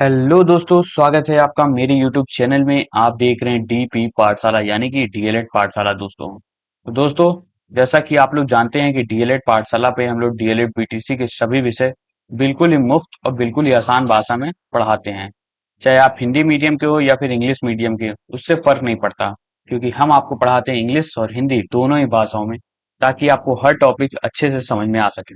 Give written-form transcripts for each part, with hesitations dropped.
Hello दोस्तों, स्वागत है आपका मेरे यूट्यूब चैनल में। आप देख रहे हैं डीपी पाठशाला यानी कि डीएलएड पाठशाला। दोस्तों, जैसा कि आप लोग जानते हैं कि डीएलएड पाठशाला पे हम लोग डीएलएड बीटीसी के सभी विषय बिल्कुल ही मुफ्त और बिल्कुल ही आसान भाषा में पढ़ाते हैं। चाहे आप हिंदी मीडियम के हो या फिर इंग्लिश मीडियम के, उससे फर्क नहीं पड़ता, क्योंकि हम आपको पढ़ाते हैं इंग्लिश और हिंदी दोनों ही भाषाओं में, ताकि आपको हर टॉपिक अच्छे से समझ में आ सके।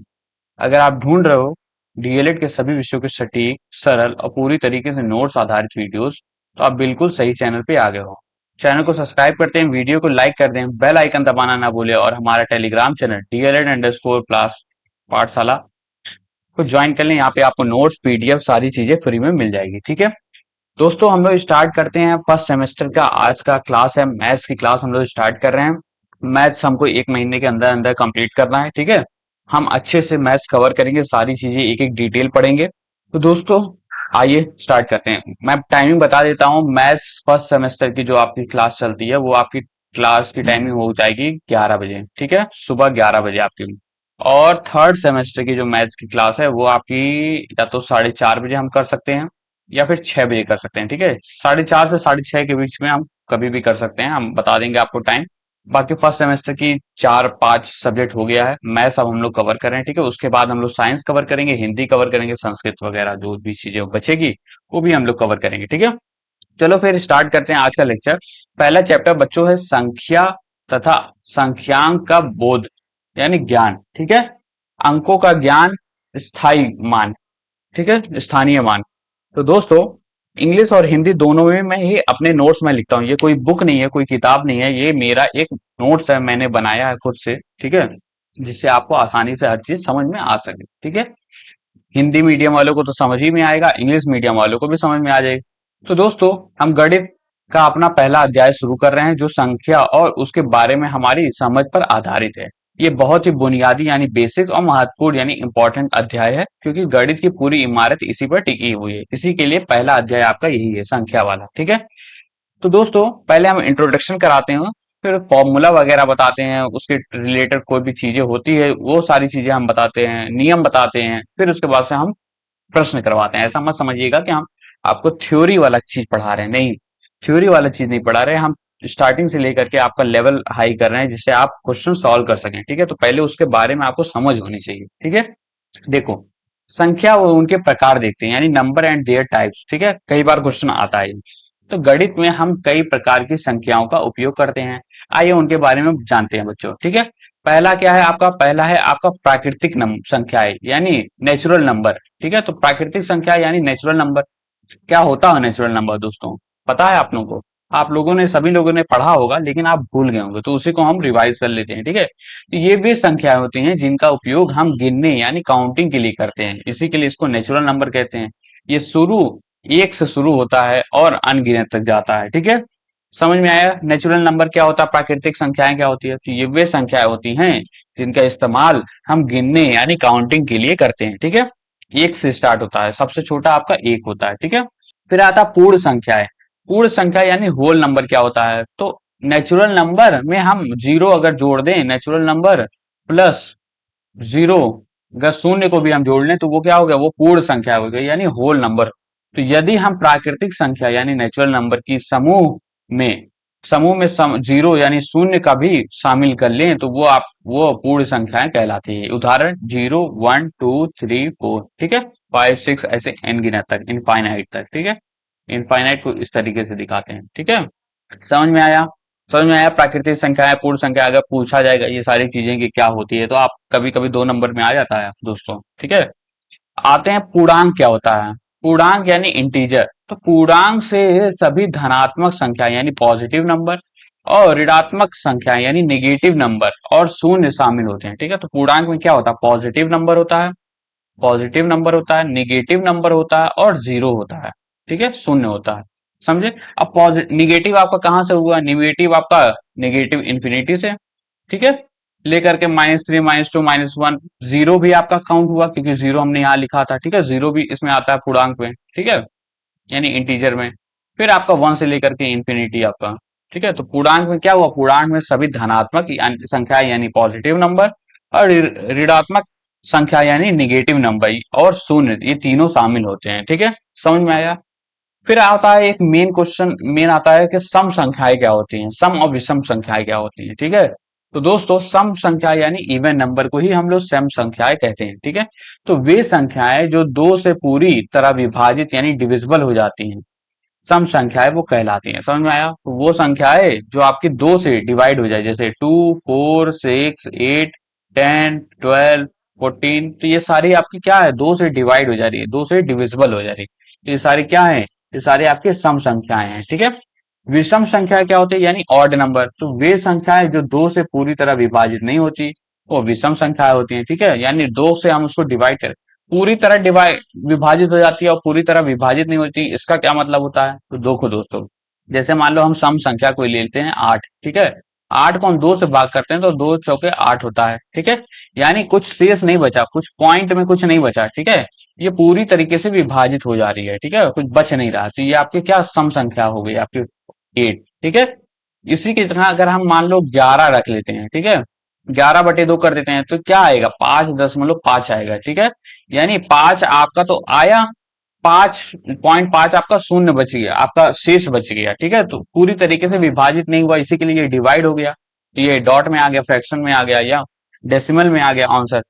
अगर आप ढूंढ रहे हो डीएलएड के सभी विषयों के सटीक, सरल और पूरी तरीके से नोट्स आधारित वीडियोस, तो आप बिल्कुल सही चैनल पे आ गए हो। चैनल को सब्सक्राइब करते हैं, वीडियो को लाइक कर दें, बेल आइकन दबाना ना भूलें और हमारा टेलीग्राम चैनल DLED_क्लास पाठशाला को ज्वाइन कर लें। यहाँ पे आपको नोट्स, पीडीएफ सारी चीजें फ्री में मिल जाएगी। ठीक है दोस्तों, हम लोग स्टार्ट करते हैं फर्स्ट सेमेस्टर का। आज का क्लास है मैथ्स की क्लास, हम लोग स्टार्ट कर रहे हैं। मैथ्स हमको 1 महीने के अंदर अंदर कंप्लीट करना है। ठीक है, हम अच्छे से मैथ्स कवर करेंगे, सारी चीजें एक एक डिटेल पढ़ेंगे। तो दोस्तों, आइए स्टार्ट करते हैं। मैं टाइमिंग बता देता हूँ। मैथ्स फर्स्ट सेमेस्टर की जो आपकी क्लास चलती है, वो आपकी क्लास की टाइमिंग हो जाएगी 11 बजे। ठीक है, सुबह 11 बजे आपकी। और थर्ड सेमेस्टर की जो मैथ्स की क्लास है, वो आपकी या तो 4:30 बजे हम कर सकते हैं या फिर 6 बजे कर सकते हैं। ठीक है, 4:30 से 6:30 के बीच में हम कभी भी कर सकते हैं, हम बता देंगे आपको टाइम। बाकी फर्स्ट सेमेस्टर की 4-5 सब्जेक्ट हो गया है, मैथ्स अब हम लोग कवर कर रहे हैं। ठीक है, उसके बाद हम लोग साइंस कवर करेंगे, हिंदी कवर करेंगे, संस्कृत वगैरह जो भी चीजें बचेगी वो भी हम लोग कवर करेंगे। ठीक है, चलो फिर स्टार्ट करते हैं आज का लेक्चर। पहला चैप्टर बच्चों है संख्या तथा संख्यांक का बोध यानी ज्ञान। ठीक है, अंकों का ज्ञान, स्थायी मान। ठीक है, स्थानीय मान। तो दोस्तों, इंग्लिश और हिंदी दोनों में मैं ये अपने नोट्स में लिखता हूँ। ये कोई बुक नहीं है, कोई किताब नहीं है, ये मेरा एक नोट्स है, मैंने बनाया है खुद से। ठीक है, जिससे आपको आसानी से हर चीज समझ में आ सके। ठीक है, हिंदी मीडियम वालों को तो समझ ही में आएगा, इंग्लिश मीडियम वालों को भी समझ में आ जाएगी। तो दोस्तों, हम गणित का अपना पहला अध्याय शुरू कर रहे हैं, जो संख्या और उसके बारे में हमारी समझ पर आधारित है। ये बहुत ही बुनियादी यानी बेसिक और महत्वपूर्ण यानी इंपॉर्टेंट अध्याय है, क्योंकि गणित की पूरी इमारत इसी पर टिकी हुई है। इसी के लिए पहला अध्याय आपका यही है, संख्या वाला। ठीक है, तो दोस्तों पहले हम इंट्रोडक्शन कराते हैं, फिर फॉर्मूला वगैरह बताते हैं, उसके रिलेटेड कोई भी चीजें होती है वो सारी चीजें हम बताते हैं, नियम बताते हैं, फिर उसके बाद से हम प्रश्न करवाते हैं। ऐसा मत समझिएगा कि हम आपको थ्योरी वाला चीज पढ़ा रहे हैं, नहीं, थ्योरी वाला चीज नहीं पढ़ा रहे हैं। हम स्टार्टिंग से लेकर के आपका लेवल हाई कर रहे हैं, जिससे आप क्वेश्चन सॉल्व कर सकें। ठीक है, तो पहले उसके बारे में आपको समझ होनी चाहिए। ठीक है, देखो, संख्या वो उनके प्रकार देखते हैं, यानी नंबर एंड देयर टाइप्स। ठीक है, कई बार क्वेश्चन आता है। तो गणित में हम कई प्रकार की संख्याओं का उपयोग करते हैं। आइए उनके बारे में जानते हैं बच्चों। ठीक है, पहला क्या है आपका? पहला है आपका प्राकृतिक संख्याएं यानी नेचुरल नंबर। ठीक है, तो प्राकृतिक संख्या यानी नेचुरल नंबर। क्या होता है नेचुरल नंबर दोस्तों? पता है आप लोगों को? आप लोगों ने, सभी लोगों ने पढ़ा होगा, लेकिन आप भूल गए होंगे, तो उसी को हम रिवाइज कर लेते हैं। ठीक है, तो ये वे संख्याएं होती हैं जिनका उपयोग हम गिनने यानी काउंटिंग के लिए करते हैं, इसी के लिए इसको नेचुरल नंबर कहते हैं। ये शुरू एक से शुरू होता है और अनगिनत तक जाता है। ठीक है, समझ में आया नेचुरल नंबर क्या होता है, प्राकृतिक संख्याएं क्या होती है? तो ये वे संख्याएं होती हैं जिनका इस्तेमाल हम गिनने यानी काउंटिंग के लिए करते हैं। ठीक है, एक से स्टार्ट होता है, सबसे छोटा आपका एक होता है। ठीक है, फिर आता पूर्ण संख्या है। पूर्ण संख्या यानी होल नंबर क्या होता है? तो नेचुरल नंबर में हम जीरो अगर जोड़ दें, नेचुरल नंबर प्लस जीरो, अगर शून्य को भी हम जोड़ लें, तो वो क्या हो गया? वो पूर्ण संख्या हो गई, यानी होल नंबर। तो यदि हम प्राकृतिक संख्या यानी नेचुरल नंबर की समूह में जीरो यानी शून्य का भी शामिल कर लें, तो वो पूर्ण संख्याएं कहलाती है। उदाहरण 0, 1, 2, 3, 4। ठीक है, 5, 6 ऐसे एन गिनत तक, इनफाइनाइट तक। ठीक है, इनफाइनाइट को इस तरीके से दिखाते हैं। ठीक है, समझ में आया? समझ में आया? प्राकृतिक संख्या है, पूर्ण संख्या, अगर पूछा जाएगा ये सारी चीजें कि क्या होती है, तो आप कभी कभी 2 नंबर में आ जाता है दोस्तों। ठीक है, आते हैं पूर्णांक क्या होता है। पूर्णांक यानी इंटीजर। तो पूर्णांक से सभी धनात्मक संख्या यानी पॉजिटिव नंबर और ऋणात्मक संख्या यानी निगेटिव नंबर और शून्य शामिल होते हैं। ठीक है, तो पूर्णांक में क्या होता है? पॉजिटिव नंबर होता है, पॉजिटिव नंबर होता है, निगेटिव नंबर होता है और जीरो होता है। ठीक है, शून्य होता है। समझे? अब पॉजिटिव निगेटिव आपका कहां से हुआ? निगेटिव आपका नेगेटिव इंफिनिटी से। ठीक है, लेकर के -3, -2, -1। जीरो भी आपका काउंट हुआ, क्योंकि जीरो हमने यहाँ लिखा था। ठीक है, जीरो भी इसमें आता है पूर्णांक में। ठीक है, यानी इंटीजर में। फिर आपका 1 से लेकर के इंफिनिटी आपका। ठीक है, तो पूर्णांक में क्या हुआ? पूर्णांक में सभी धनात्मक संख्या यानी पॉजिटिव नंबर और ऋणात्मक संख्या यानी निगेटिव नंबर और शून्य, ये तीनों शामिल होते हैं। ठीक है, समझ में आया। फिर आता है एक मेन क्वेश्चन, मेन आता है कि सम संख्याएं क्या होती हैं, सम और विषम संख्याएं क्या होती हैं। ठीक है, तो दोस्तों सम संख्या यानी इवन नंबर को ही हम लोग सम संख्याएं कहते हैं। ठीक है, तो वे संख्याएं जो दो से पूरी तरह विभाजित यानी डिविजिबल हो जाती हैं, सम संख्याएं वो कहलाती हैं। समझ में आया। तो वो संख्याएं जो आपकी दो से डिवाइड हो जाए, जैसे 2, 4, 6, 8, 10, 12, 14, तो ये सारी आपकी क्या है, दो से डिवाइड हो जा रही है, दो से डिविजिबल हो जा रही है। ये सारी क्या है, ये सारी आपके सम संख्याएं हैं। ठीक है, विषम संख्या क्या होती है यानी ऑड नंबर, तो वे संख्याएं जो दो से पूरी तरह विभाजित नहीं होती वो विषम संख्याएं होती हैं। ठीक है, यानी दो से हम उसको डिवाइड करें, पूरी तरह डिवाइड विभाजित हो जाती है और पूरी तरह विभाजित नहीं होती, इसका क्या मतलब होता है। तो देखो दोस्तों, जैसे मान लो हम सम संख्या को लेते हैं 8। ठीक है, 8 को हम 2 से भाग करते हैं तो 2 चौके 8 होता है। ठीक है, यानी कुछ शेष नहीं बचा, कुछ पॉइंट में कुछ नहीं बचा। ठीक है, ये पूरी तरीके से विभाजित हो जा रही है। ठीक है, कुछ बच नहीं रहा, तो ये आपकी क्या सम संख्या हो गई आपकी 8। ठीक है, इसी की तरह अगर हम मान लो 11 रख लेते हैं। ठीक है, 11/2 कर देते हैं तो क्या आएगा, 5.5 आएगा। ठीक है, यानी 5 आपका तो आया, 5.5 आपका शून्य बच गया, आपका शेष बच गया। ठीक है, तो पूरी तरीके से विभाजित नहीं हुआ, इसी के लिए डिवाइड हो गया, तो ये डॉट में आ गया, फ्रैक्शन में आ गया या डेसिमल में आ गया आंसर।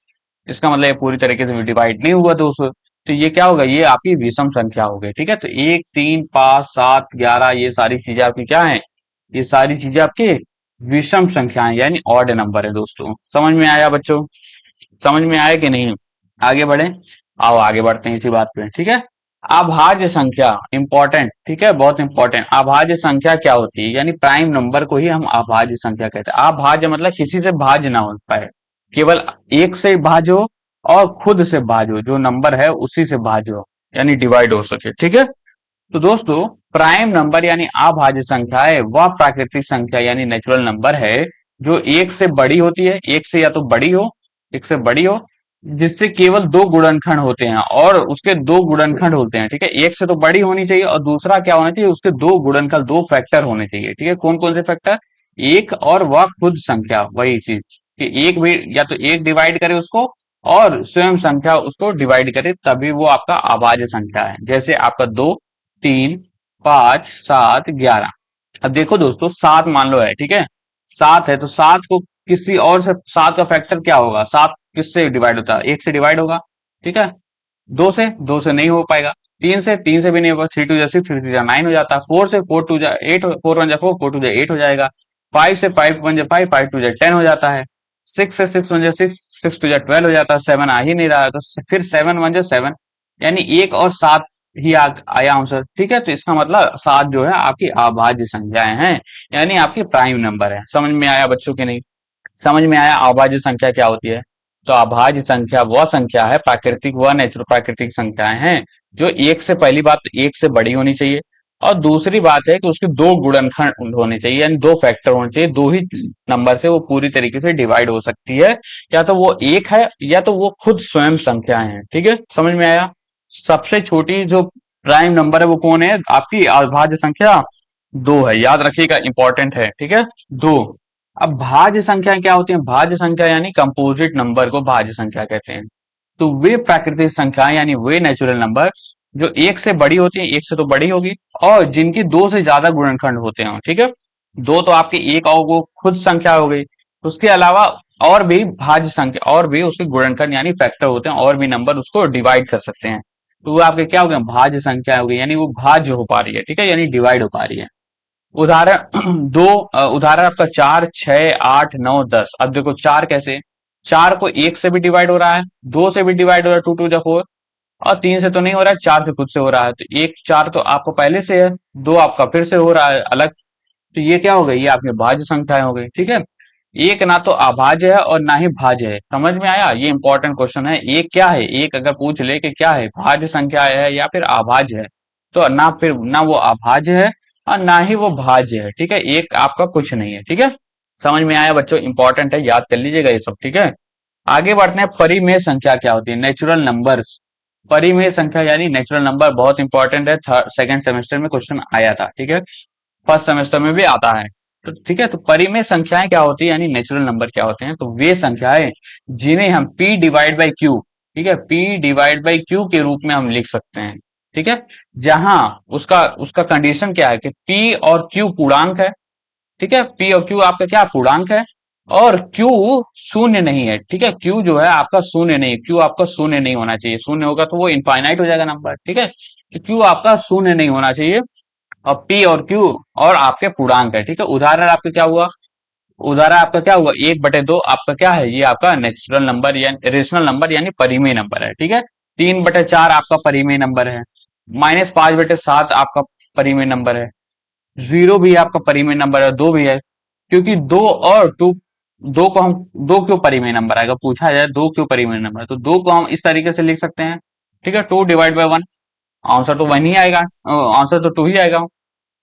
इसका मतलब ये पूरी तरीके से डिवाइड नहीं हुआ दोस्तों, तो ये क्या होगा, ये आपकी विषम संख्या हो गई। ठीक है, तो 1, 3, 5, 7, 11 ये सारी चीजें आपकी क्या है, ये सारी चीजें आपकी विषम संख्याएं यानी ऑड नंबर है दोस्तों। समझ में आया बच्चों, समझ में आया कि नहीं। आगे बढ़े, आओ आगे बढ़ते हैं इसी बात पे। ठीक है, अभाज्य संख्या इंपॉर्टेंट। ठीक है, बहुत इंपॉर्टेंट। अभाज्य संख्या क्या होती है, यानी प्राइम नंबर को ही हम अभाज्य संख्या कहते हैं। अभाज्य मतलब किसी से भाज्य ना हो पाए, केवल एक से भाज्य हो और खुद से भाज्य हो, जो नंबर है उसी से भाज्य हो यानी डिवाइड हो सके। ठीक है, तो दोस्तों प्राइम नंबर यानी अभाज्य संख्या है वह प्राकृतिक संख्या यानी नेचुरल नंबर है जो एक से बड़ी होती है, एक से या तो बड़ी हो, एक से बड़ी हो, जिससे केवल दो गुणनखंड होते हैं और उसके दो गुणनखंड होते हैं। ठीक है, एक से तो बड़ी होनी चाहिए और दूसरा क्या होना चाहिए, उसके दो गुणनखंड, दो फैक्टर होने चाहिए। ठीक है, कौन कौन से फैक्टर, एक और वह खुद संख्या, वही चीज कि एक भी या तो एक डिवाइड करे उसको और स्वयं संख्या उसको डिवाइड करे, तभी वो आपका अभाज्य संख्या है। जैसे आपका 2, 3, 5, 7, 11। अब देखो दोस्तों 7 मान लो है। ठीक है, 7 है तो 7 को किसी और से, 7 का फैक्टर क्या होगा, 7 किससे डिवाइड होता है, एक से डिवाइड होगा। ठीक है, 2 से नहीं हो पाएगा, 3 से भी नहीं होगा, 3 2 6, 3 3 9 हो जाता है, 4 से 4 2 8, 4 1 4, 4 2 8 हो जाएगा, 5 से 5 1 5, 5 2 10 हो जाता है, 6 से 6 1 6, 6 2 12 हो जाता है, 7 आ ही नहीं रहा है, तो फिर 7 1 7, यानी एक और 7 ही आया आंसर। ठीक है, तो इसका मतलब 7 जो है आपकी अभाज्य संख्याएं हैं, यानी आपकी प्राइम नंबर है। समझ में आया बच्चों के नहीं, समझ में आया अभाज्य संख्या क्या होती है। तो अभाज्य संख्या वह संख्या है, प्राकृतिक व नेचुरल प्राकृतिक संख्याएं हैं जो एक से, पहली बात तो एक से बड़ी होनी चाहिए और दूसरी बात है कि उसके दो गुणनखंड होने चाहिए यानी दो फैक्टर होने चाहिए, दो ही नंबर से वो पूरी तरीके से डिवाइड हो सकती है, या तो वो एक है या तो वो खुद स्वयं संख्याएं हैं। ठीक है, समझ में आया। सबसे छोटी जो प्राइम नंबर है वो कौन है, आपकी अभाज्य संख्या 2 है, याद रखिएगा, इंपॉर्टेंट है। ठीक है, 2। अब भाज्य संख्या क्या होती है, भाज्य संख्या यानी कंपोजिट नंबर को भाज्य संख्या कहते हैं। तो वे प्राकृतिक संख्याएं यानी वे नेचुरल नंबर जो एक से बड़ी होती है, एक से तो बड़ी होगी, और जिनकी दो से ज्यादा गुणनखंड होते हैं। ठीक है, दो तो आपकी एक और वो खुद संख्या हो गई, उसके अलावा और भी भाज्य संख्या और भी उसके गुणनखंड यानी फैक्टर होते हैं, और भी नंबर उसको डिवाइड कर सकते हैं, तो वो आपके क्या हो गए, भाज्य संख्या हो गई, यानी वो भाज्य हो पा रही है। ठीक है, यानी डिवाइड हो पा रही है। उदाहरण दो, उदाहरण आपका 4, 6, 8, 9, 10। अब देखो 4 कैसे, 4 को एक से भी डिवाइड हो रहा है, 2 से भी डिवाइड हो रहा है, 2 2 4, और 3 से तो नहीं हो रहा है, 4 से खुद से हो रहा है, तो एक 4 तो आपको पहले से है, 2 आपका फिर से हो रहा है अलग, तो ये क्या हो गई, ये आपकी भाज्य संख्याएं हो गई। ठीक है, एक ना तो अभाज्य है और ना ही भाज्य है। समझ में आया, ये इंपॉर्टेंट क्वेश्चन है। एक क्या है, एक अगर पूछ ले कि क्या है, भाज्य संख्या है या फिर अभाज्य है, तो ना फिर ना वो अभाज्य है और ना ही वो भाज्य है। ठीक है, एक आपका कुछ नहीं है। ठीक है, समझ में आया बच्चों, इंपॉर्टेंट है, याद कर लीजिएगा ये सब। ठीक है, आगे बढ़ते हैं, परिमेय संख्या क्या होती है, नेचुरल नंबर्स। परिमेय संख्या यानी नेचुरल नंबर बहुत इंपॉर्टेंट है, सेकंड सेमेस्टर में क्वेश्चन आया था। ठीक है, फर्स्ट सेमेस्टर में भी आता है। तो ठीक है, तो परिमेय संख्याएं क्या होती है यानी नेचुरल नंबर क्या होते हैं, तो वे संख्याएं जिन्हें हम p डिवाइड बाई क्यू, ठीक है, p डिवाइड बाई क्यू के रूप में हम लिख सकते हैं। ठीक है, जहां उसका उसका कंडीशन क्या है कि पी और क्यू पूर्णांक है, ठीक है, पी और क्यू आपका क्या पूर्णांक है, और क्यू शून्य नहीं है, ठीक है, क्यू जो है आपका शून्य नहीं, क्यू आपका शून्य नहीं होना चाहिए, शून्य होगा तो वो इनफाइनाइट हो जाएगा नंबर, ठीक है, तो क्यू आपका शून्य नहीं होना चाहिए, और पी और क्यू और आपके पूर्णांक है, ठीक है। उदाहरण आपका क्या हुआ, उदाहरण आपका क्या हुआ, 1/2 आपका क्या है, ये आपका नेचुरल नंबर या रेशनल नंबर यानी परिमेय नंबर है, ठीक है। 3/4 आपका परिमेय नंबर है, -5/7 आपका परिमेय नंबर है, 0 भी आपका परिमेय नंबर है, 2 भी है, क्योंकि 2 और 2, दो को हम, दो क्यों परिमेय नंबर आएगा, पूछा जाए दो क्यों परिमेय नंबर है, तो दो को हम इस तरीके से लिख सकते हैं, ठीक है, 2/1, आंसर तो वन ही आएगा, आंसर तो 2 ही आएगा,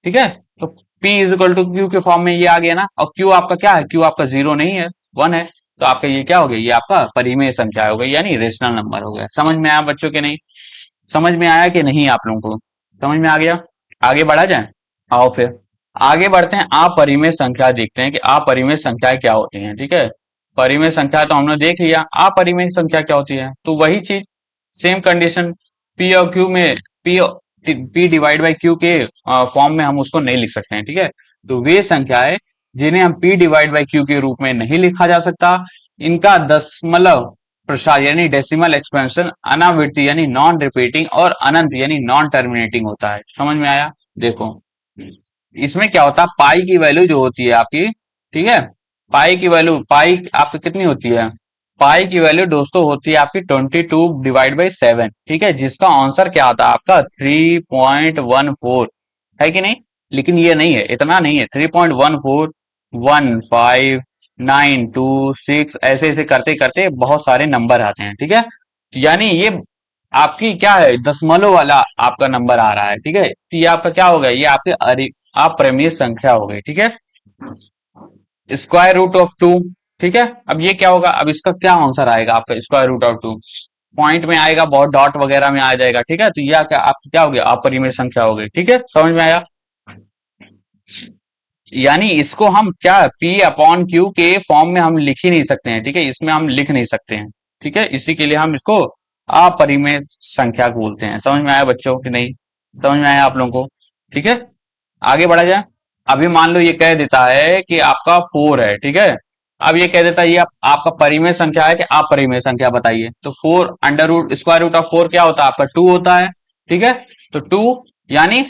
ठीक है। तो P is equal to Q के फॉर्म में ये आ गया ना, और Q आपका क्या है, Q आपका 0 नहीं है, 1 है, तो आपका ये क्या हो गया, ये आपका परिमेय संख्या हो गई यानी रेशनल नंबर हो गया। समझ में आया बच्चों के नहीं, समझ में आया कि नहीं, आप लोगों को समझ में आ गया। आगे बढ़ा जाए, आओ फिर आगे बढ़ते हैं, अपरिमेय संख्या देखते हैं कि अपरिमेय संख्याएं क्या होती हैं, ठीक है। परिमेय संख्या तो हमने देख लिया, अपरिमेय संख्या क्या होती है, तो वही चीज, सेम कंडीशन, पी और क्यू में, P P divide by Q के फॉर्म में हम उसको नहीं लिख सकते हैं, ठीक है। तो वे संख्याएं जिन्हें हम पी डिवाइड बाई क्यू के रूप में नहीं लिखा जा सकता, इनका दशमलव प्रसार यानी डेसिमल एक्सपेंशन अनावृत्ति यानी नॉन रिपीटिंग और अनंत यानी नॉन टर्मिनेटिंग होता है। समझ में आया, देखो इसमें क्या होता है, पाई की वैल्यू जो होती है आपकी, ठीक है, पाई की वैल्यू, पाई आपकी कितनी होती है, पाई की वैल्यू दोस्तों होती है आपकी 22/7, ठीक है, जिसका आंसर क्या आता है आपका 3.14 है कि नहीं। लेकिन ये नहीं है, इतना नहीं है, 3.141592 6 ऐसे ऐसे करते करते बहुत सारे नंबर आते हैं, ठीक है। यानी ये आपकी क्या है, दशमलव वाला आपका नंबर आ रहा है, ठीक है, तो ये आपका क्या हो गया, ये आपके अपरिमेय संख्या हो गई, ठीक है। स्क्वायर रूट ऑफ 2, ठीक है, अब ये क्या होगा, अब इसका क्या आंसर आएगा आपका, स्क्वायर रूट ऑफ 2 पॉइंट में आएगा, बहुत डॉट वगैरह में आ जाएगा, ठीक है, तो यह क्या आपकी क्या हो गया, अपरिमेय संख्या हो गई, ठीक है, समझ में आया। यानी इसको हम क्या पी अपॉन क्यू के फॉर्म में हम लिख ही नहीं सकते हैं, ठीक है, इसमें हम लिख नहीं सकते हैं, ठीक है, इसी के लिए हम इसको अपरिमेय संख्या बोलते हैं। समझ में आया बच्चों कि नहीं, समझ में आया आप लोगों को, ठीक है। आगे बढ़ा जाए, अभी मान लो ये कह देता है कि आपका 4 है, ठीक है, अब ये कह देता है ये आपका परिमेय संख्या है कि अपरिमेय संख्या बताइए, तो 4 under root square root of 4 क्या होता है आपका 2 होता है, ठीक है, तो 2 यानी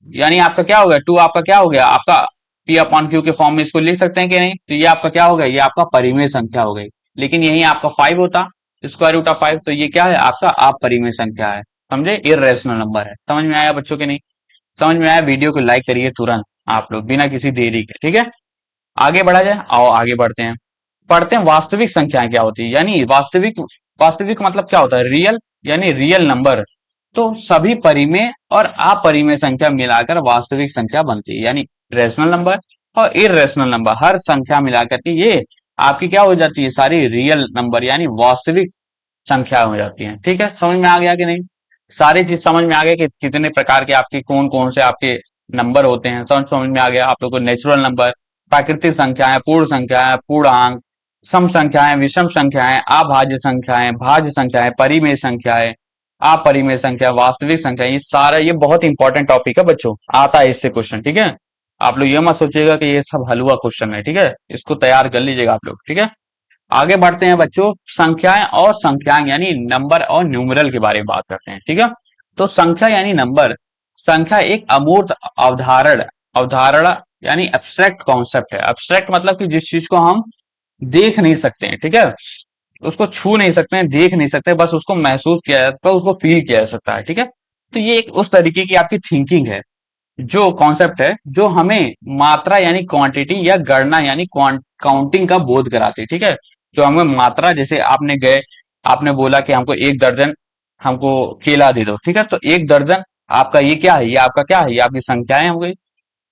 यानी आपका क्या हो गया, 2 आपका क्या हो गया, आपका पी अपॉन क्यू के फॉर्म में इसको लिख सकते हैं कि नहीं, तो ये आपका क्या हो गया, ये आपका परिमेय संख्या हो गई। लेकिन यही आपका 5 होता, स्क्वायर रूट ऑफ 5, तो ये क्या है आपका अपरिमेय संख्या है, समझे, इरेशनल नंबर है। समझ में आया बच्चों के नहीं, समझ में आया, वीडियो को लाइक करिए तुरंत आप लोग बिना किसी देरी के, ठीक है। आगे बढ़ा जाए, आओ आगे बढ़ते हैं, पढ़ते हैं वास्तविक संख्याएं क्या होती है, यानी वास्तविक, वास्तविक मतलब क्या होता है, रियल यानी रियल नंबर, तो सभी परिमेय और अपरिमेय संख्या मिलाकर वास्तविक संख्या बनती है, यानी रेशनल नंबर और इरेशनल नंबर, हर संख्या मिलाकर के ये आपकी क्या हो जाती है, सारी रियल नंबर यानी वास्तविक संख्या हो जाती है, ठीक है। समझ में आ गया कि नहीं, सारी चीज समझ में आ गया कि कितने प्रकार के आपके कौन कौन से आपके नंबर होते हैं, समझ में आ गया आप लोग को, नेचुरल नंबर, प्राकृतिक संख्याएं, पूर्ण संख्याएं, पूर्णांक, सम संख्याएं, विषम संख्याएं, अभाज्य संख्याएं, भाज्य संख्याएं, परिमेय संख्याएं, अपरिमेय संख्या, वास्तविक संख्या, ये सारा ये बहुत इंपॉर्टेंट टॉपिक है बच्चों, आता है इससे क्वेश्चन, ठीक है। आप लोग ये मत सोचिएगा कि ये सब हलवा क्वेश्चन है, ठीक है, इसको तैयार कर लीजिएगा आप लोग, ठीक है। आगे बढ़ते हैं बच्चों, संख्याएं और संख्यांक यानी नंबर और न्यूमरल के बारे में बात करते हैं, ठीक है। तो संख्या यानी नंबर, संख्या एक अमूर्त अवधारण, अवधारणा यानी एब्स्ट्रैक्ट कॉन्सेप्ट है। एब्स्ट्रैक्ट मतलब कि जिस चीज को हम देख नहीं सकते हैं, ठीक है, उसको छू नहीं सकते हैं, देख नहीं सकते, बस उसको महसूस किया जा सकता है, उसको फील किया जा सकता है, ठीक है। तो ये एक उस तरीके की आपकी थिंकिंग है, जो कॉन्सेप्ट है जो हमें मात्रा यानी क्वांटिटी या गणना यानी काउंटिंग का बोध कराती है, ठीक है। जो हमें मात्रा, जैसे आपने गए, आपने बोला कि हमको 1 दर्जन हमको केला दे दो, ठीक है, तो 1 दर्जन आपका ये क्या है, ये आपका क्या है, ये आपकी संख्याएं हो गई।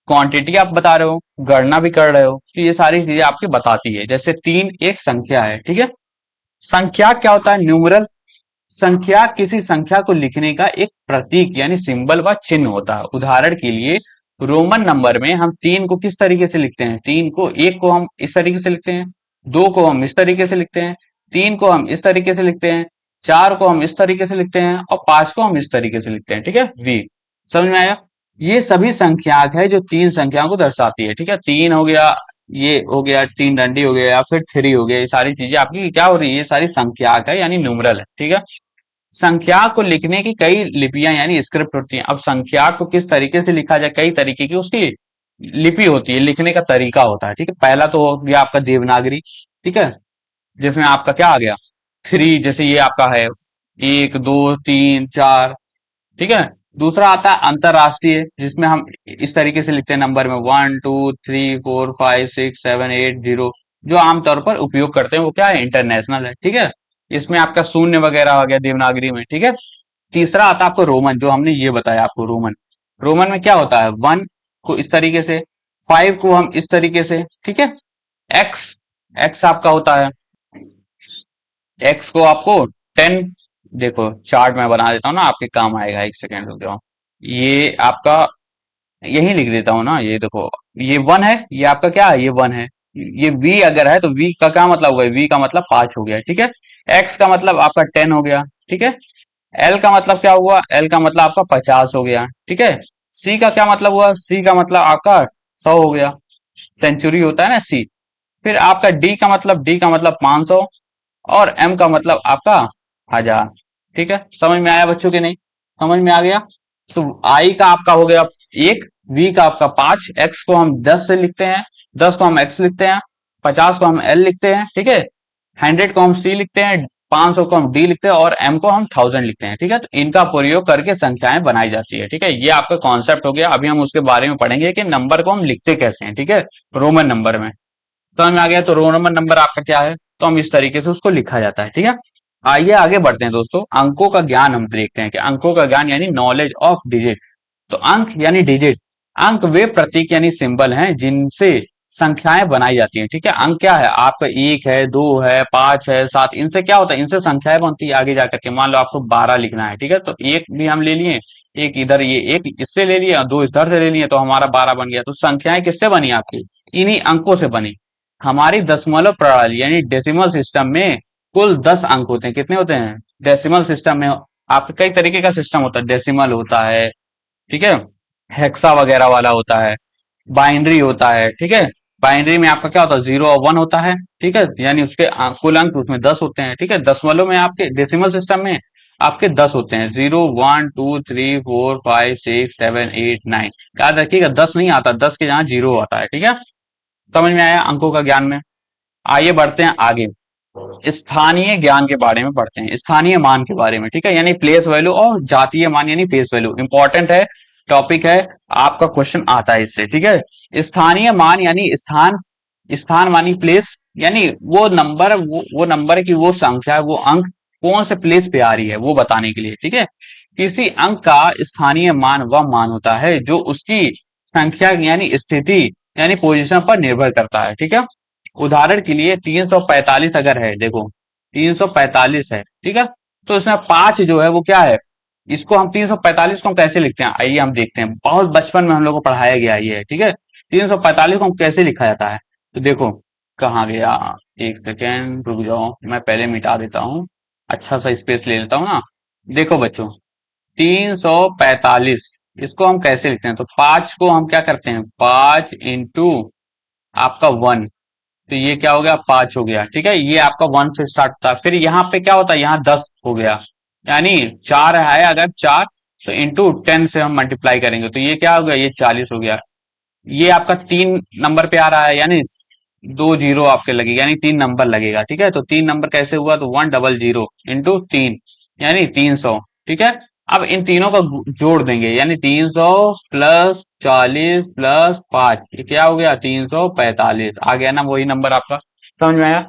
क्वांटिटी आप बता रहे हो, गणना भी कर रहे हो, तो ये सारी चीजें आपकी बताती है, जैसे 3 एक संख्या है, ठीक है। संख्या क्या होता है, न्यूमरल, संख्या किसी संख्या को लिखने का एक प्रतीक यानी सिंबल व चिन्ह होता है। उदाहरण के लिए रोमन नंबर में हम 3 को किस तरीके से लिखते हैं, 3 को, 1 को हम इस तरीके से लिखते हैं, 2 को हम इस तरीके से लिखते हैं, 3 को हम इस तरीके से लिखते हैं, 4 को हम इस तरीके से लिखते हैं और 5 को हम इस तरीके से लिखते हैं, ठीक है, v। समझ में आया? ये सभी संख्याक है जो तीन संख्याओं को दर्शाती है, ठीक है। तीन हो गया, ये हो गया तीन डंडी हो गया, या फिर थ्री हो गया, ये सारी चीजें आपकी क्या हो रही है, ये सारी संख्याक है यानी न्यूमरल है, ठीक है। संख्या को लिखने की कई लिपियां यानी स्क्रिप्ट होती हैं। अब संख्या को किस तरीके से लिखा जाए, कई तरीके की उसकी लिपि होती है, लिखने का तरीका होता है, ठीक है। पहला तो हो गया आपका देवनागरी, ठीक है, जिसमें आपका क्या आ गया, थ्री, जैसे ये आपका है एक दो तीन चार, ठीक है। दूसरा आता है अंतरराष्ट्रीय, जिसमें हम इस तरीके से लिखते हैं नंबर में 1 2 3 4 5 6 7 8 0, जो आमतौर पर उपयोग करते हैं वो क्या है, इंटरनेशनल है, ठीक है। इसमें आपका शून्य वगैरह आ गया देवनागरी में, ठीक है। तीसरा आता है आपको रोमन, जो हमने ये बताया आपको रोमन। रोमन में क्या होता है, वन को इस तरीके से, फाइव को हम इस तरीके से, ठीक है। एक्स, एक्स आपका होता है, एक्स को आपको 10, देखो चार्ट में बना देता हूँ ना, आपके काम आएगा, एक सेकेंड रुक जाओ। ये आपका यही लिख देता हूँ ना, ये देखो, ये वन है, ये आपका क्या है, ये वन है। ये वी अगर है तो वी का क्या मतलब होगा, वी का मतलब 5 हो गया, ठीक है। एक्स का मतलब आपका 10 हो गया, ठीक है। एल का मतलब क्या हुआ, एल का मतलब आपका 50 हो गया, ठीक है। सी का क्या मतलब हुआ, सी का मतलब आपका 100 हो गया, सेंचुरी होता है ना सी। फिर आपका डी का मतलब 500, और एम का मतलब आपका 1000, ठीक है। समझ में आया बच्चों के नहीं, समझ में आ गया? तो आई का आपका हो गया एक, वी का आपका 5, एक्स को हम 10 से लिखते हैं, 10 को हम एक्स लिखते हैं, 50 को हम एल लिखते हैं, ठीक है। 100 को हम सी लिखते हैं, 500 को हम डी लिखते हैं, और एम को हम 1000 लिखते हैं, ठीक है। तो इनका प्रयोग करके संख्याएं बनाई जाती है, ठीक है। ये आपका कॉन्सेप्ट हो गया। अभी हम उसके बारे में पढ़ेंगे कि नंबर को हम लिखते कैसे हैं, ठीक है, रोमन नंबर में। समझ में आ गया? तो रोमन नंबर आपका क्या है, तो हम इस तरीके से उसको लिखा जाता है, ठीक है। आइए आगे बढ़ते हैं दोस्तों, अंकों का ज्ञान हम देखते हैं कि अंकों का ज्ञान यानी नॉलेज ऑफ डिजिट। तो अंक यानी डिजिट, अंक वे प्रतीक यानी सिंबल हैं जिनसे संख्याएं बनाई जाती हैं, ठीक है। अंक क्या है आपका, एक है, दो है, पांच है, सात, इनसे क्या होता है, इनसे संख्याएं बनती है आगे जाकर के। मान लो आपको 12 लिखना है, ठीक है, तो एक भी हम ले लिए, एक इधर, ये एक इससे ले लिया, दो इधर से ले लिए, तो हमारा 12 बन गया। तो संख्याएं किससे बनी आपकी, इन्हीं अंकों से बनी। हमारी दशमलव प्रणाली यानी डेसिमल सिस्टम में कुल 10 अंक होते हैं। कितने होते हैं डेसिमल सिस्टम में? आपके कई तरीके का सिस्टम होता है, डेसिमल होता है, ठीक है, हेक्सा वगैरह वाला होता है, बाइनरी होता है, ठीक है। बाइनरी में आपका क्या होता है, 0 और 1 होता है, ठीक है, यानी उसके कुल अंक उसमें 10 होते हैं, ठीक है। दशमलव में आपके डेसिमल सिस्टम में आपके 10 होते हैं, 0 1 2 3 4 5 6 7 8 9। याद रखिएगा 10 नहीं आता, 10 के जहाँ 0 आता है, ठीक है। समझ में आया अंकों का ज्ञान में? आइए बढ़ते हैं आगे, स्थानीय ज्ञान के बारे में पढ़ते हैं, स्थानीय मान के बारे में, ठीक है, यानी प्लेस वैल्यू, और जातीय मान यानी फेस वैल्यू। इंपॉर्टेंट है, टॉपिक है, आपका क्वेश्चन आता है इससे, ठीक है। स्थानीय मान यानी स्थान, स्थान मानी प्लेस, यानी वो नंबर, वो नंबर की वो संख्या, वो अंक कौन से प्लेस पे आ रही है वो बताने के लिए, ठीक है। किसी अंक का स्थानीय मान वह मान होता है जो उसकी संख्या यानी स्थिति यानी पोजीशन पर निर्भर करता है, ठीक है। उदाहरण के लिए 345 अगर है, देखो 345 है, ठीक है, तो इसमें 5 जो है वो क्या है, इसको हम 345 को हम कैसे लिखते हैं, आइए हम देखते हैं। बहुत बचपन में हम लोग को पढ़ाया गया ये है, ठीक है। 345 को हम कैसे लिखा जाता है, तो देखो कहाँ गया, एक सेकेंड रुक जाओ, मैं पहले मिटा देता हूँ, अच्छा सा स्पेस ले लेता हूँ ना। देखो बच्चों, 345 इसको हम कैसे लिखते हैं, तो 5 को हम क्या करते हैं, 5 इंटू आपका 1, तो ये क्या हो गया, 5 हो गया, ठीक है। ये आपका 1 से स्टार्ट होता है, फिर यहाँ पे क्या होता है, यहाँ 10 हो गया, यानी 4 है अगर 4, तो इंटू 10 से हम मल्टीप्लाई करेंगे, तो ये क्या हो गया, ये 40 हो गया। ये आपका 3 नंबर पे आ रहा है, यानी 2 जीरो आपके लगेगा, यानी 3 नंबर लगेगा, ठीक है। तो 3 नंबर कैसे हुआ, तो 100 इंटू 3 यानी 300, ठीक है। अब इन तीनों का जोड़ देंगे, यानी 300 प्लस 40 प्लस 5, ये क्या हो गया, 345 आ गया ना, वही नंबर आपका। समझ में आया?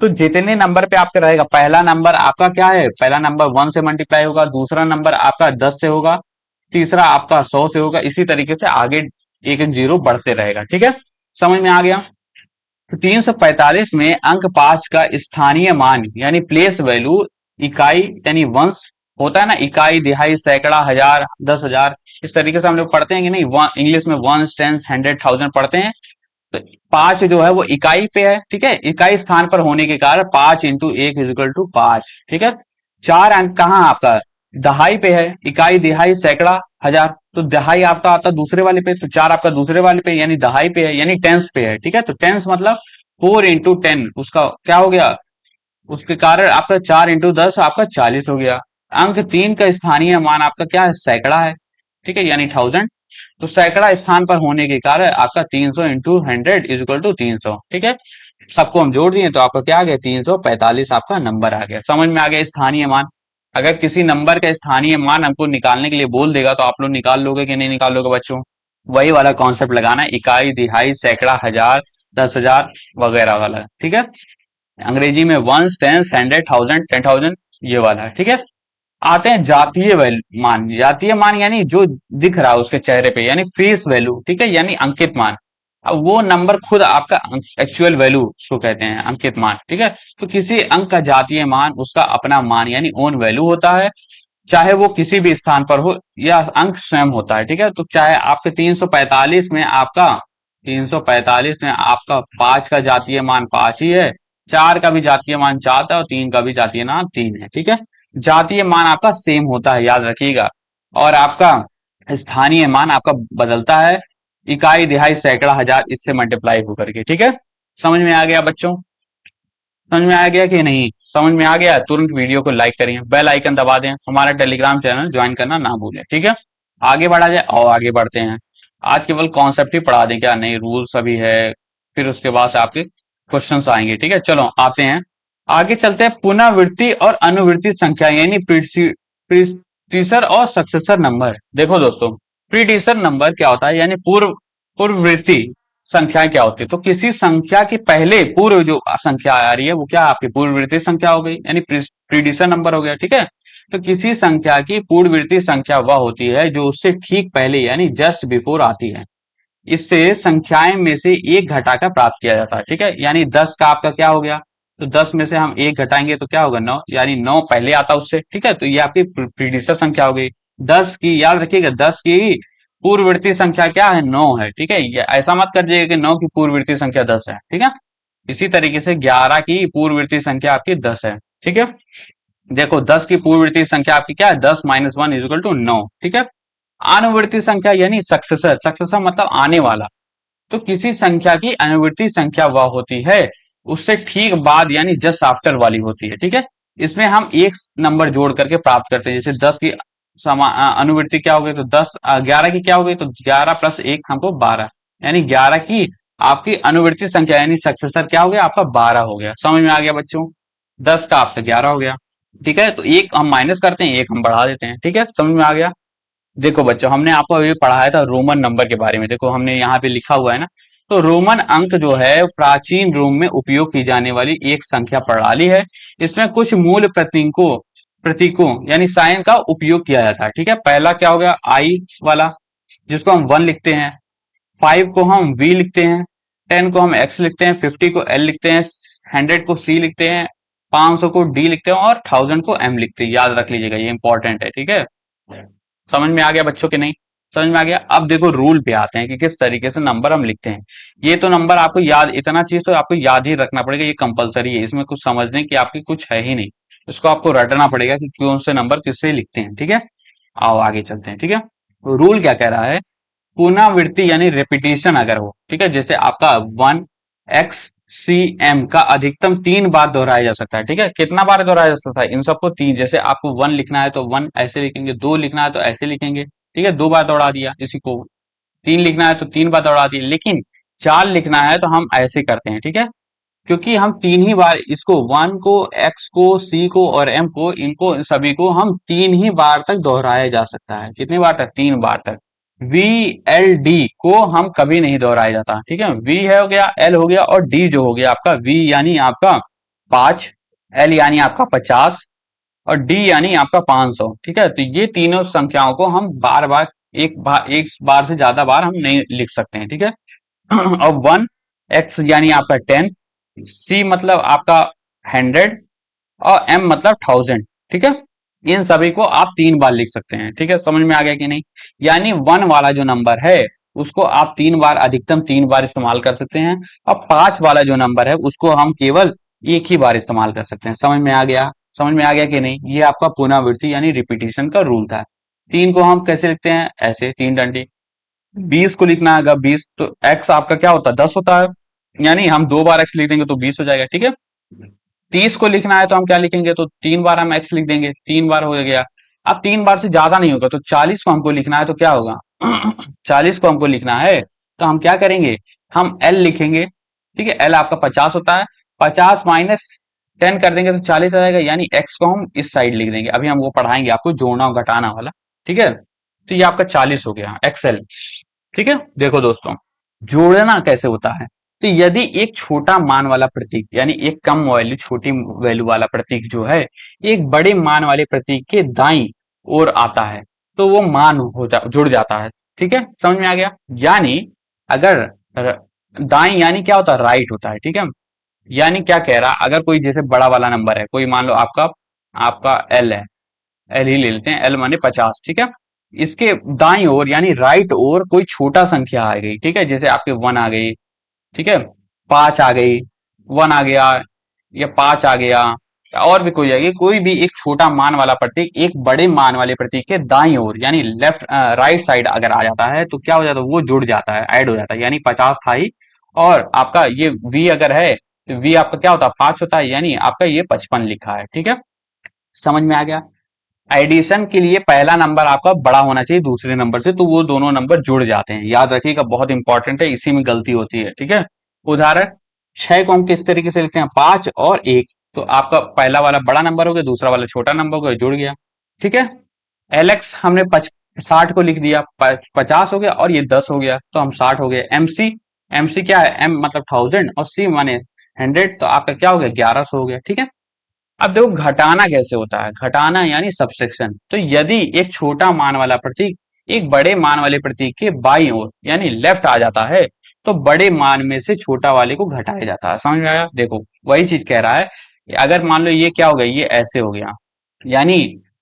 तो जितने नंबर पे आपका रहेगा, पहला नंबर आपका क्या है, पहला नंबर 1 से मल्टीप्लाई होगा, दूसरा नंबर आपका 10 से होगा, तीसरा आपका 100 से होगा, इसी तरीके से आगे एक एक जीरो बढ़ते रहेगा, ठीक है। समझ में आ गया? तो 345 में अंक 5 का स्थानीय मान यानी प्लेस वैल्यू, इकाई यानी वंश होता है ना, इकाई, दिहाई, सैकड़ा, हजार, 10,000, इस तरीके से हम लोग पढ़ते हैं कि नहीं, इंग्लिश में वंस, टेंस, हंड्रेड, थाउजेंड पढ़ते हैं। तो 5 जो है वो इकाई पे है, ठीक है, इकाई स्थान पर होने के कारण 5 इंटू 1 इज इक्वल टू 5, ठीक है। चार अंक कहाँ आपका दहाई पे है, इकाई, दिहाई, सैकड़ा, हजार। तो दहाई आपका आता दूसरे वाले पे, तो चार आपका दूसरे वाले पे यानी दहाई पे है, यानी टेंस पे है। ठीक है, तो टेंस मतलब 4 into 10, उसका क्या हो गया, उसके कारण आपका 4 into 10 आपका 40 हो गया। अंक तीन का स्थानीय मान आपका क्या है, सैकड़ा है। ठीक है, यानी 1000। तो सैकड़ा स्थान पर होने के कारण आपका 300 into 100 = 300। ठीक है, सबको हम जोड़ दिए तो आपका क्या आ गया, 345 आपका नंबर आ गया। समझ में आ गया स्थानीय मान। अगर किसी नंबर का स्थानीय मान हमको निकालने के लिए बोल देगा तो आप लोग निकाल लोगे कि नहीं निकाल लोगे बच्चों? वही वाला कॉन्सेप्ट लगाना है, इकाई, दिहाई, सैकड़ा, हजार, 10,000 वगैरह वाला। ठीक है, अंग्रेजी में वंस, टेंस, हंड्रेड, थाउजेंड, 10,000, ये वाला है। ठीक है, आते हैं जातीय मान। जातीय मान यानी जो दिख रहा है उसके चेहरे पे, यानी फेस वैल्यू। ठीक है, यानी अंकित मान। अब वो नंबर खुद आपका एक्चुअल वैल्यू उसको कहते हैं अंकित मान। ठीक है, तो किसी अंक का जातीय मान उसका अपना मान यानी ओन वैल्यू होता है, चाहे वो किसी भी स्थान पर हो या अंक स्वयं होता है। ठीक है, तो चाहे आपके 345 में आपका 345 में आपका 5 का जातीय मान 5 ही है, 4 का भी जातीय मान 4 है और 3 का भी जातीय मान 3 है। ठीक है, जातीय मान आपका सेम होता है, याद रखिएगा। और आपका स्थानीय मान आपका बदलता है, इकाई, दिहाई, सैकड़ा, हजार, इससे मल्टीप्लाई होकर के। ठीक है, समझ में आ गया बच्चों? समझ में आ गया कि नहीं? समझ में आ गया तुरंत वीडियो को लाइक करिए, बेल आइकन दबा दें, हमारा टेलीग्राम चैनल ज्वाइन करना ना भूलें। ठीक है, आगे बढ़ा जाए और आगे बढ़ते हैं। आज केवल कॉन्सेप्ट ही पढ़ा दें क्या, नहीं रूल्स अभी है, फिर उसके बाद से आपके क्वेश्चंस आएंगे। ठीक है, चलो आते हैं, आगे चलते हैं। पुनरावृत्ति और अनुवृत्ति संख्या यानी प्रीडिसर और सक्सेसर नंबर। देखो दोस्तों, प्रीडिसर नंबर क्या होता है, यानी पूर्ववर्ती संख्या क्या होती है। तो किसी संख्या के पहले पूर्व जो संख्या आ रही है वो क्या आपकी पूर्ववर्ती संख्या हो गई, यानी प्रीडिसर नंबर हो गया। ठीक है, तो किसी संख्या की पूर्ववर्ती संख्या वह होती है जो उससे ठीक पहले यानी जस्ट बिफोर आती है। इससे संख्याएं में से एक घटाकर प्राप्त किया जाता है। ठीक है, यानी 10 का आपका क्या हो गया, तो 10 में से हम एक घटाएंगे तो क्या होगा, 9, यानी 9 पहले आता उससे। ठीक है, तो ये आपकी प्रीडिसर संख्या हो गई। 10 की याद रखिएगा, 10 की पूर्ववर्ती संख्या क्या है, 9 है। ठीक है, ये ऐसा मत कर जाइएगा कि 9 की पूर्ववर्ती संख्या 10 है। ठीक है, इसी तरीके से 11 की पूर्ववर्ती संख्या आपकी 10 है। ठीक है, देखो 10 की पूर्ववर्ती संख्या आपकी क्या है, 10 - 1 = 9। ठीक है, अनुवर्ती संख्या यानी सक्सेसर, सक्सेसर मतलब आने वाला। तो किसी संख्या की अनुवर्ती संख्या वह होती है उससे ठीक बाद यानी जस्ट आफ्टर वाली होती है। ठीक है, इसमें हम एक नंबर जोड़ करके प्राप्त करते हैं। जैसे 10 की अनुवृत्ति क्या हो गई, तो 10 11 की क्या हो गई, तो 11 + 1 हमको 12, यानी 11 की आपकी अनुवृत्ति संख्या यानी सक्सेसर क्या हो गया आपका, 12 हो गया। समझ में आ गया बच्चों? 10 का आपका 11 हो गया। ठीक है, तो एक हम माइनस करते हैं, एक हम बढ़ा देते हैं। ठीक है, समझ में आ गया? देखो बच्चों, हमने आपको अभी पढ़ाया था रोमन नंबर के बारे में। देखो हमने यहाँ पे लिखा हुआ है ना, तो रोमन अंक जो है प्राचीन रोम में उपयोग की जाने वाली एक संख्या प्रणाली है। इसमें कुछ मूल प्रतीकों यानी साइन का उपयोग किया जाता है। ठीक है, पहला क्या हो गया, आई वाला, जिसको हम 1 लिखते हैं, 5 को हम वी लिखते हैं, 10 को हम एक्स लिखते हैं, 50 को एल लिखते हैं, 100 को सी लिखते हैं, 500 को डी लिखते हैं और 1000 को एम लिखते हैं। याद रख लीजिएगा, ये इंपॉर्टेंट है। ठीक है, समझ में आ गया बच्चों के नहीं? समझ में आ गया? अब देखो रूल पे आते हैं कि किस तरीके से नंबर हम लिखते हैं। ये तो नंबर आपको याद, इतना चीज तो आपको याद ही रखना पड़ेगा, ये कंपलसरी है, इसमें कुछ समझने की आपकी कुछ है ही नहीं। इसको आपको रटना पड़ेगा कि कौन से नंबर किससे लिखते हैं। ठीक है, आओ आगे चलते हैं। ठीक है, रूल क्या कह रहा है, पुनरावृत्ति यानी रिपीटिशन अगर हो, ठीक है, जैसे आपका 1 XCM का अधिकतम 3 बार दोहराया जा सकता है। ठीक है, कितना बार दोहराया जा सकता है, इन सबको 3। जैसे आपको 1 लिखना है तो 1 ऐसे लिखेंगे, 2 लिखना है तो ऐसे लिखेंगे। ठीक है, 2 बार दौड़ा दिया इसी को, 3 लिखना है तो 3 बार दौड़ा दिया, लेकिन 4 लिखना है तो हम ऐसे करते हैं। ठीक है, क्योंकि हम 3 ही बार इसको 1 को, x को, c को और m को, इनको सभी को हम 3 ही बार तक दोहराया जा सकता है। कितनी बार तक, 3 बार तक। VLD को हम कभी नहीं दोहराया जाता। ठीक है, V है हो गया, L हो गया और D जो हो गया आपका, V यानी आपका 5, L यानी आपका 50 और D यानी आपका 500। ठीक है, तो ये तीनों संख्याओं को हम बार बार एक बार से ज्यादा बार हम नहीं लिख सकते हैं। ठीक है, और 1 X यानी आपका 10, C मतलब आपका 100 और M मतलब 1000। ठीक है, इन सभी को आप 3 बार लिख सकते हैं। ठीक है, समझ में आ गया कि नहीं? यानी 1 वाला जो नंबर है उसको आप 3 बार, अधिकतम 3 बार इस्तेमाल कर सकते हैं, और 5 वाला जो नंबर है उसको हम केवल एक ही बार इस्तेमाल कर सकते हैं। समझ में आ गया? समझ में आ गया कि नहीं? ये आपका पुनरावृत्ति यानी रिपीटिशन का रूल था। 3 को हम कैसे लिखते हैं? ऐसे 3 डंडी। 20 को लिखना है, अगर 20 तो x आपका क्या होता है? 10 होता है, यानी हम 2 बार x लिख देंगे तो 20 हो जाएगा, ठीक है। 30 को लिखना है तो हम क्या लिखेंगे? तो 3 बार हम x लिख देंगे, 3 बार हो गया। अब 3 बार से ज्यादा नहीं होगा, तो 40 को हमको लिखना है तो क्या होगा? 40 को हमको लिखना है तो हम क्या करेंगे? हम l लिखेंगे, ठीक है। l आपका 50 होता है, 50 माइनस 10 कर देंगे तो 40 आ जाएगा, यानी x को हम इस साइड लिख देंगे। अभी हम वो पढ़ाएंगे आपको, जोड़ना और घटाना वाला, ठीक है। तो ये आपका 40 हो गया xl, ठीक है। देखो दोस्तों, जोड़ना कैसे होता है? तो यदि एक छोटा मान वाला प्रतीक यानी एक कम वैल्यू छोटी वैल्यू वाला प्रतीक जो है एक बड़े मान वाले प्रतीक के दाईं ओर आता है तो वो मान जुड़ जाता है, ठीक है। समझ में आ गया? यानी अगर दाईं यानी क्या होता है? राइट होता है, ठीक है। यानी क्या कह रहा, अगर कोई जैसे बड़ा वाला नंबर है, कोई मान लो आपका आपका एल है, एल ही ले लेते हैं, एल माने 50, ठीक है। इसके दाईं ओर यानी राइट ओर कोई छोटा संख्या आ गई, ठीक है, जैसे आपके 1 आ गई, ठीक है, 5 आ गई, 1 आ गया या 5 आ गया, और भी कोई आएगी, कोई भी एक छोटा मान वाला प्रतीक एक बड़े मान वाले प्रतीक के दाईं ओर यानी लेफ्ट राइट साइड अगर आ जाता है तो क्या हो जाता है? वो जुड़ जाता है, ऐड हो जाता है। यानी 50 था ही, और आपका ये v अगर है तो v आपका क्या होता है? 5 होता है, यानी आपका ये 55 लिखा है, ठीक है। समझ में आ गया? एडिशन के लिए पहला नंबर आपका बड़ा होना चाहिए दूसरे नंबर से, तो वो दोनों नंबर जुड़ जाते हैं। याद रखिएगा, बहुत इंपॉर्टेंट है, इसी में गलती होती है, ठीक है। उदाहरण 6 को हम किस तरीके से लिखते हैं? 5 और 1, तो आपका पहला वाला बड़ा नंबर हो गया, दूसरा वाला छोटा नंबर हो गया, जुड़ गया, ठीक है। एलेक्स हमने 60 को लिख दिया, 50 हो गया और ये 10 हो गया तो हम 60 हो गए। एमसी, एमसी क्या है? एम मतलब 1000 और सी माने 100, तो आपका क्या हो गया? 1100 हो गया, ठीक है। अब देखो घटाना कैसे होता है? घटाना यानी सबसेक्शन। तो यदि एक छोटा मान वाला प्रतीक एक बड़े मान वाले प्रतीक के बाईं ओर यानी लेफ्ट आ जाता है तो बड़े मान में से छोटा वाले को घटाया जाता है। समझ में आया? देखो वही चीज कह रहा है, अगर मान लो ये क्या हो गया? ये ऐसे हो गया, यानी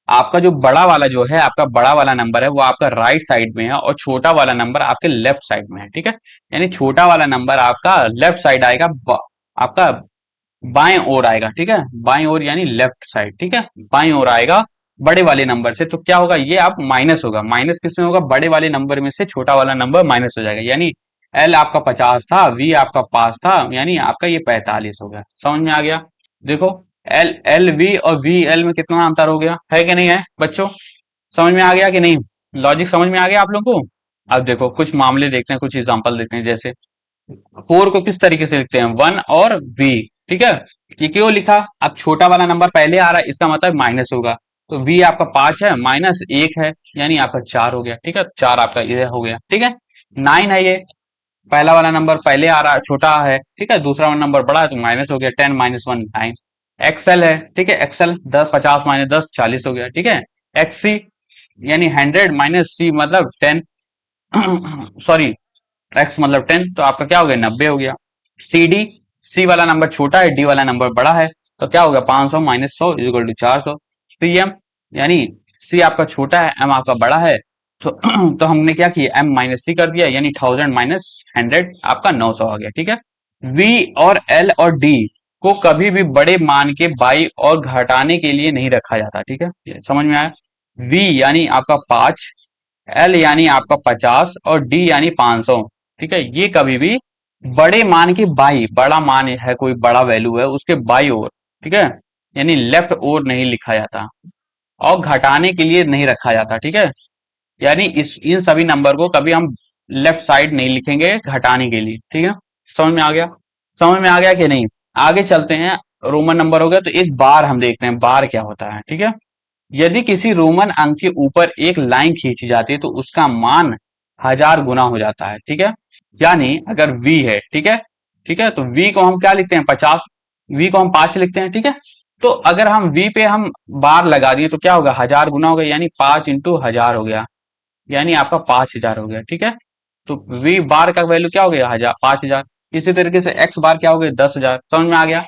आपका जो बड़ा वाला जो है, आपका बड़ा वाला नंबर है वो आपका राइट साइड में है और छोटा वाला नंबर आपके लेफ्ट साइड में है, ठीक है। यानी छोटा वाला नंबर आपका लेफ्ट साइड आएगा, आपका बाएं ओर आएगा, ठीक है, बाएं ओर यानी लेफ्ट साइड, ठीक है, बाएं ओर आएगा बड़े वाले नंबर से। तो क्या होगा? ये आप माइनस होगा, माइनस किसमें होगा? बड़े वाले नंबर में से छोटा वाला नंबर माइनस हो जाएगा। यानी एल आपका 50 था, वी आपका 5 था, यानी आपका ये 45 हो गया। समझ में आ गया? देखो एल एल वी और वी एल में कितना अंतर हो गया, है कि नहीं है बच्चों? समझ में आ गया कि नहीं? लॉजिक समझ में आ गया आप लोगों को? अब देखो कुछ मामले देखते हैं, कुछ एग्जांपल देखते हैं। जैसे 4 को किस तरीके से लिखते हैं? 1 और v, ठीक है। ये क्यों लिखा? अब छोटा वाला नंबर पहले आ रहा है, इसका मतलब माइनस होगा, तो v आपका 5 है माइनस 1 है, यानी आपका 4 हो गया, ठीक है, 4 आपका ये हो गया, ठीक है। 9 है, ये पहला वाला नंबर पहले आ रहा है, छोटा है, ठीक है, दूसरा वाला नंबर बड़ा है तो माइनस हो गया, 10 माइनस 1 9। एक्सएल है, ठीक है, एक्सएल 10 50 माइनस 10 40 हो गया, ठीक है। एक्ससी यानी 100 माइनस सी मतलब 10, सॉरी एक्स मतलब 10, तो आपका क्या हो गया? 90 हो गया। सी डी, सी वाला नंबर छोटा है, डी वाला नंबर बड़ा है, तो क्या हो गया? 500 minus 100 equal to 400। C M यानी सी आपका छोटा है, एम आपका बड़ा है, तो तो हमने क्या किया? एम माइनस सी कर दिया, यानी 1000 माइनस 100 आपका 900 आ गया, ठीक है। वी और एल और डी को कभी भी बड़े मान के बाई और घटाने के लिए नहीं रखा जाता, ठीक है, ये समझ में आया? वी यानी आपका 5, एल यानी आपका 50 और डी यानी 500, ठीक है। ये कभी भी बड़े मान के बाई, बड़ा मान है, कोई बड़ा वैल्यू है उसके बाई ओर, ठीक है, यानी लेफ्ट ओर नहीं लिखा जाता और घटाने के लिए नहीं रखा जाता, ठीक है। यानी इस इन सभी नंबर को कभी हम लेफ्ट साइड नहीं लिखेंगे घटाने के लिए, ठीक है। समझ में आ गया? समझ में आ गया कि नहीं? आगे चलते हैं। रोमन नंबर हो गया, तो एक बार हम देखते हैं बार क्या होता है, ठीक है। यदि किसी रोमन अंक के ऊपर एक लाइन खींची जाती है तो उसका मान 1000 गुना हो जाता है, ठीक है। यानी अगर v है, ठीक है, ठीक है, तो v को हम क्या लिखते हैं? 50, v को हम 5 लिखते हैं, ठीक है। तो अगर हम v पे हम बार लगा दिए तो क्या होगा? 1000 गुना हो गया, यानी 5 इंटू 1000 हो गया, यानी आपका 5000 हो गया, ठीक है। तो v बार का वैल्यू क्या हो गया? 1000, 5000। इसी तरीके से x बार क्या हो गया? 10,000। समझ में आ गया?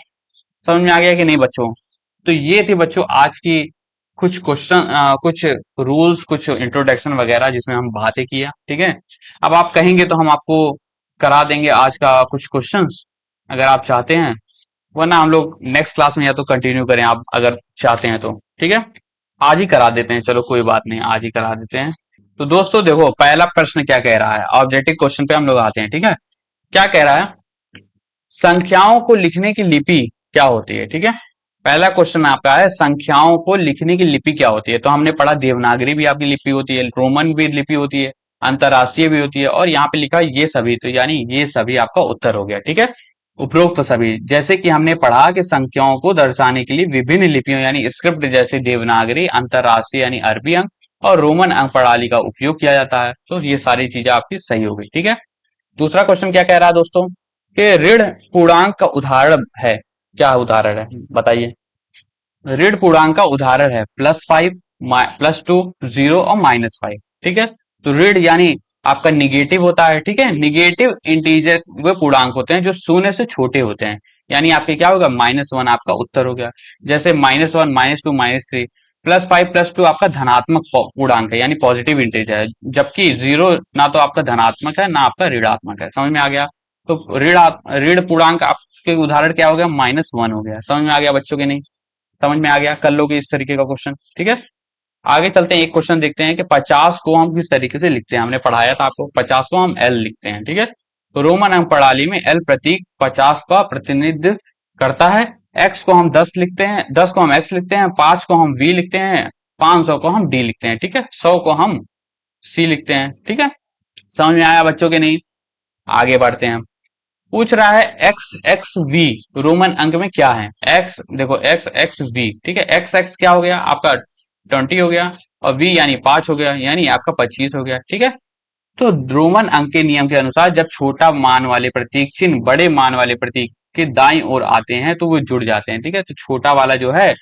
समझ में आ गया कि नहीं बच्चों? तो ये थी बच्चों आज की कुछ क्वेश्चन, कुछ रूल्स, कुछ इंट्रोडक्शन वगैरह जिसमें हम बातें किया, ठीक है। अब आप कहेंगे तो हम आपको करा देंगे आज का कुछ क्वेश्चंस, अगर आप चाहते हैं वरना हम लोग नेक्स्ट क्लास में या तो कंटिन्यू करें आप अगर चाहते हैं तो। ठीक है, आज ही करा देते हैं, चलो कोई बात नहीं, आज ही करा देते हैं। तो दोस्तों देखो पहला प्रश्न क्या कह रहा है, ऑब्जेक्टिव क्वेश्चन पे हम लोग आते हैं। ठीक है, क्या कह रहा है, संख्याओं को लिखने की लिपि क्या होती है। ठीक है, पहला क्वेश्चन आपका है संख्याओं को लिखने की लिपि क्या होती है। तो हमने पढ़ा देवनागरी भी आपकी लिपि होती है, रोमन भी लिपि होती है, अंतरराष्ट्रीय भी होती है, और यहाँ पे लिखा है ये सभी, तो यानी ये सभी आपका उत्तर हो गया। ठीक है, उपरोक्त सभी, जैसे कि हमने पढ़ा कि संख्याओं को दर्शाने के लिए विभिन्न लिपियों यानी स्क्रिप्ट जैसे देवनागरी, अंतरराष्ट्रीय यानी अरबी अंक और रोमन अंक प्रणाली का उपयोग किया जाता है। तो ये सारी चीजें आपकी सही हो गई। ठीक है, दूसरा क्वेश्चन क्या कह रहा है दोस्तों, कि ऋण पूर्णांक का उदाहरण है, क्या उदाहरण है बताइए। ऋण पूर्णांक का उदाहरण है +5, +2, 0 और -5। ठीक है, तो ऋण यानी आपका निगेटिव होता है। ठीक है, निगेटिव इंटीजर वे पूर्णांक होते हैं जो शून्य से छोटे होते हैं, यानी आपके क्या होगा, -1 आपका उत्तर हो गया। जैसे -1, -2, -3, +5, +2 आपका धनात्मक पूर्णांक है यानी पॉजिटिव इंटीजर है, जबकि 0 ना तो आपका धनात्मक है ना आपका ऋणात्मक है। समझ में आ गया, तो ऋण पूर्णांक आपके उदाहरण क्या हो गया, -1 हो गया। समझ में आ गया बच्चों के नहीं, समझ में आ गया, कर लोगे इस तरीके का क्वेश्चन। ठीक है, आगे चलते हैं, एक क्वेश्चन देखते हैं कि 50 को हम किस तरीके से लिखते हैं। हमने पढ़ाया था आपको, 50 को हम एल लिखते हैं। ठीक है, तो रोमन अंक प्रणाली में एल प्रतीक 50 का प्रतिनिधित्व करता है। एक्स को हम 10 लिखते हैं, 10 को हम एक्स लिखते हैं, 5 को हम वी लिखते हैं, 500 को हम डी लिखते हैं। ठीक है, 100 को हम सी लिखते हैं। ठीक है, समझ में आया बच्चों के नहीं, आगे बढ़ते हैं। पूछ रहा है एक्स एक्स वी रोमन अंक में क्या है। एक्स देखो, एक्स एक्स वी, ठीक है, एक्स एक्स क्या हो गया आपका 20 हो गया, और वी यानी 5 हो गया, यानी आपका 25 हो गया। ठीक है, तो रोमन अंक के नियम के अनुसार जब छोटा मान वाले प्रतीक चिन्ह बड़े मान वाले प्रतीक के दाईं ओर आते हैं तो वो जुड़ जाते हैं। ठीक है, तो छोटा वाला जो है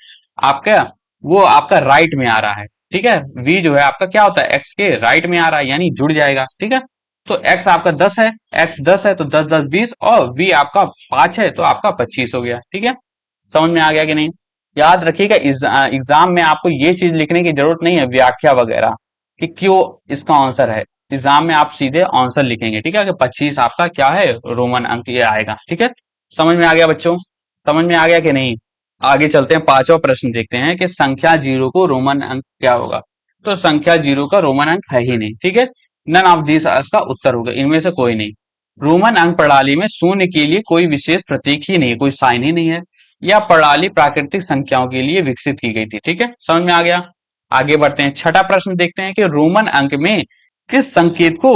आपका, वो आपका राइट में आ रहा है। ठीक है, वी जो है आपका क्या होता है, एक्स के राइट में आ रहा है यानी जुड़ जाएगा। ठीक है, तो एक्स आपका 10 है, एक्स 10 है तो 10 10 20, और वी आपका 5 है तो आपका 25 हो गया। ठीक है, समझ में आ गया कि नहीं। याद रखिएगा एग्जाम में आपको ये चीज लिखने की जरूरत नहीं है, व्याख्या वगैरह कि क्यों इसका आंसर है। एग्जाम में आप सीधे आंसर लिखेंगे। ठीक है, कि 25 आपका क्या है, रोमन अंक ये आएगा। ठीक है, समझ में आ गया बच्चों, समझ में आ गया कि नहीं। आगे चलते हैं, पांचवा प्रश्न देखते हैं कि संख्या 0 को रोमन अंक क्या होगा। तो संख्या 0 का रोमन अंक है ही नहीं। ठीक है, नन ऑफ दिस इसका उत्तर होगा, इनमें से कोई नहीं। रोमन अंक प्रणाली में शून्य के लिए कोई विशेष प्रतीक ही नहीं, कोई साइन ही नहीं है। यह प्रणाली प्राकृतिक संख्याओं के लिए विकसित की गई थी। ठीक है, समझ में आ गया। आगे बढ़ते हैं, छठा प्रश्न देखते हैं कि रोमन अंक में किस संकेत को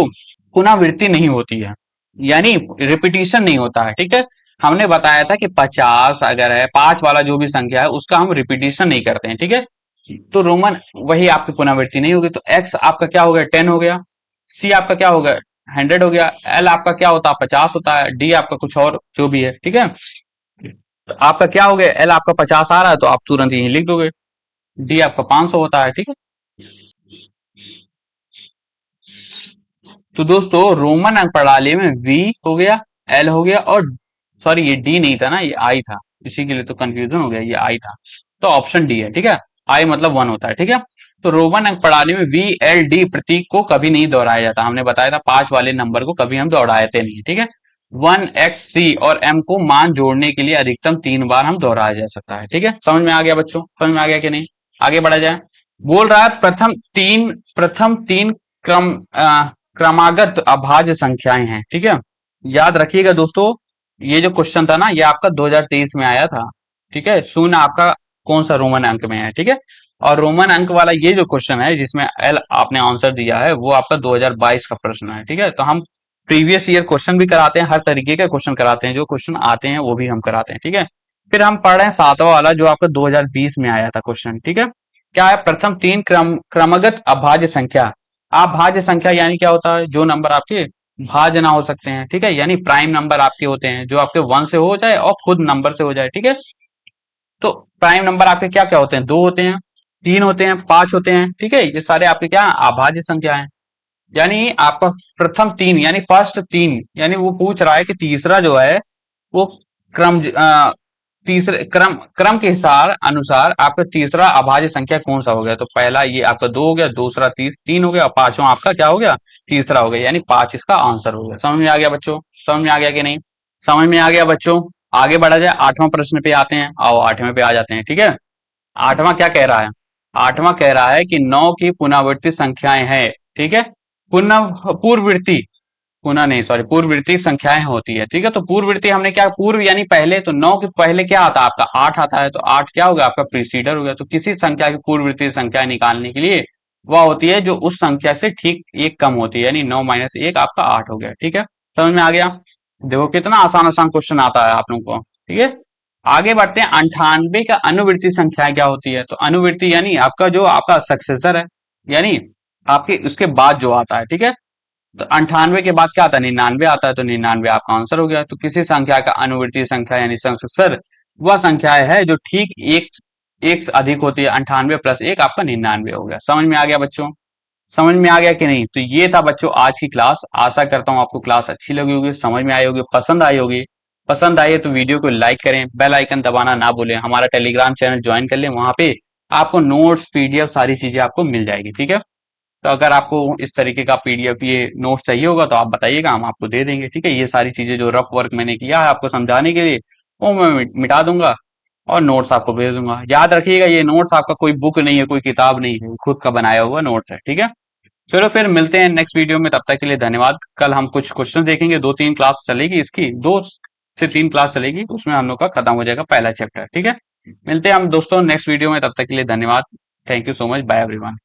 पुनरावृत्ति नहीं होती है, यानी रिपीटिशन नहीं होता है। ठीक है, हमने बताया था कि 50 अगर है, 5 वाला जो भी संख्या है उसका हम रिपीटिशन नहीं करते हैं। ठीक है, तो रोमन वही आपकी पुनरावृत्ति नहीं होगी। तो एक्स आपका क्या हो गया, 10 हो गया, सी आपका क्या हो गया, 100 हो गया, एल आपका क्या होता है, 50 होता है, डी आपका कुछ और जो भी है। ठीक है, तो आपका क्या हो गया, एल आपका 50 आ रहा है तो आप तुरंत यही लिख दोगे, डी आपका 500 होता है। ठीक है, तो दोस्तों रोमन अंक प्रणाली में वी हो गया, एल हो गया, और सॉरी ये डी नहीं था ना, ये आई था, इसी के लिए तो कंफ्यूजन हो गया, ये आई था, तो ऑप्शन डी है। ठीक है, आई मतलब 1 होता है। ठीक है, तो रोमन अंक प्रणाली में वी एल डी प्रतीक को कभी नहीं दोहराया जाता। हमने बताया था 5 वाले नंबर को कभी हम दोहराते नहीं। ठीक है, 1 x c और m को मान जोड़ने के लिए अधिकतम 3 बार हम दोहराया जा सकता है। ठीक है, समझ में आ गया बच्चों, समझ में आ गया कि नहीं। आगे बढ़ा जाए, बोल रहा है प्रथम तीन क्रम क्रमागत अभाज्य संख्याएं हैं। ठीक है, याद रखिएगा दोस्तों, ये जो क्वेश्चन था ना ये आपका 2023 में आया था। ठीक है, शून्य आपका कौन सा रोमन अंक में है। ठीक है, और रोमन अंक वाला ये जो क्वेश्चन है जिसमें एल आपने आंसर दिया है वो आपका 2022 का प्रश्न है। ठीक है, तो हम प्रीवियस ईयर क्वेश्चन भी कराते हैं, हर तरीके के क्वेश्चन कराते हैं, जो क्वेश्चन आते हैं वो भी हम कराते हैं। ठीक है, फिर हम पढ़ रहे हैं सातवां वाला जो आपका 2020 में आया था क्वेश्चन। ठीक है, क्या है, प्रथम तीन क्रमगत अभाज्य संख्या। अभाज्य संख्या यानी क्या होता है, जो नंबर आपके भाज्य ना हो सकते हैं। ठीक है, यानी प्राइम नंबर आपके होते हैं जो आपके 1 से हो जाए और खुद नंबर से हो जाए। ठीक है, तो प्राइम नंबर आपके क्या क्या होते हैं, 2 होते हैं, 3 होते हैं, 5 होते हैं। ठीक है, ये सारे आपके क्या अभाज्य संख्या है। यानी आपका प्रथम तीन यानी फर्स्ट तीन, यानी वो पूछ रहा है कि तीसरा जो है वो क्रम तीसरे क्रम क्रम के हिसाब अनुसार आपका तीसरा अभाज्य संख्या कौन सा हो गया। तो पहला ये आपका 2 हो गया, दूसरा 3 हो गया, और पांचवा आपका क्या हो गया, तीसरा हो गया, यानी 5 इसका आंसर हो गया। समझ में आ गया बच्चों, समझ में आ गया कि नहीं, समझ में आ गया बच्चों। आगे बढ़ा जाए, 8वां प्रश्न पे आते हैं। आओ 8वें पे आ जाते हैं, ठीक है। 8वां क्या कह रहा है? 8वां कह रहा है कि 9 की पुनरावृत्ति संख्याएं हैं, ठीक है। पुनः पूर्ववृत्ति, पुनः नहीं, सॉरी, पूर्ववृत्तीय संख्याएं होती है, ठीक है। तो पूर्ववृत्तीय हमने क्या, पूर्व यानी पहले, तो 9 के पहले क्या आता है आपका? 8 आता है, तो 8 क्या हो गया आपका? प्रीसीडर हो गया। तो किसी संख्या की पूर्ववृत्तीय संख्या निकालने के लिए वह होती है जो उस संख्या से ठीक एक कम होती है, यानी 9 माइनस 1 आपका 8 हो गया, ठीक है। समझ में आ गया? देखो कितना आसान आसान क्वेश्चन आता है आप लोगों को, ठीक है। आगे बढ़ते हैं, 98 का अनुवृत्तीय संख्या क्या होती है? तो अनुवृत्ति यानी आपका जो आपका सक्सेसर है, यानी आपके उसके बाद जो आता है, ठीक है। तो 98 के बाद क्या आता है? 99 आता है, तो 99 आपका आंसर हो गया। तो किसी संख्या का अनुवर्ती संख्या यानी सक्सेसर वह संख्या है जो ठीक एक एक से अधिक होती है। 98 प्लस 1 आपका 99 हो गया। समझ में आ गया बच्चों? समझ में आ गया कि नहीं? तो ये था बच्चों आज की क्लास। आशा करता हूँ आपको क्लास अच्छी लगी होगी, समझ में आई होगी, पसंद आई होगी। पसंद आई है तो वीडियो को लाइक करें, बेल आइकन दबाना ना भूलें, हमारा टेलीग्राम चैनल ज्वाइन कर लें, वहां पे आपको नोट्स, पीडीएफ सारी चीजें आपको मिल जाएगी, ठीक है। तो अगर आपको इस तरीके का पीडीएफ, ये नोट्स चाहिए होगा तो आप बताइएगा, हम आपको दे देंगे, ठीक है। ये सारी चीजें जो रफ वर्क मैंने किया है आपको समझाने के लिए, वो मैं मिटा दूंगा और नोट्स आपको भेज दूंगा। याद रखिएगा ये नोट्स आपका कोई बुक नहीं है, कोई किताब नहीं है, खुद का बनाया हुआ नोट्स है, ठीक है। चलो फिर मिलते हैं नेक्स्ट वीडियो में, तब तक के लिए धन्यवाद। कल हम कुछ क्वेश्चन देखेंगे, 2-3 क्लास चलेगी इसकी, 2 से 3 क्लास चलेगी, उसमें हम लोग का खत्म हो जाएगा पहला चैप्टर, ठीक है। मिलते हैं हम दोस्तों नेक्स्ट वीडियो में, तब तक के लिए धन्यवाद। Thank you so much, bye everyone.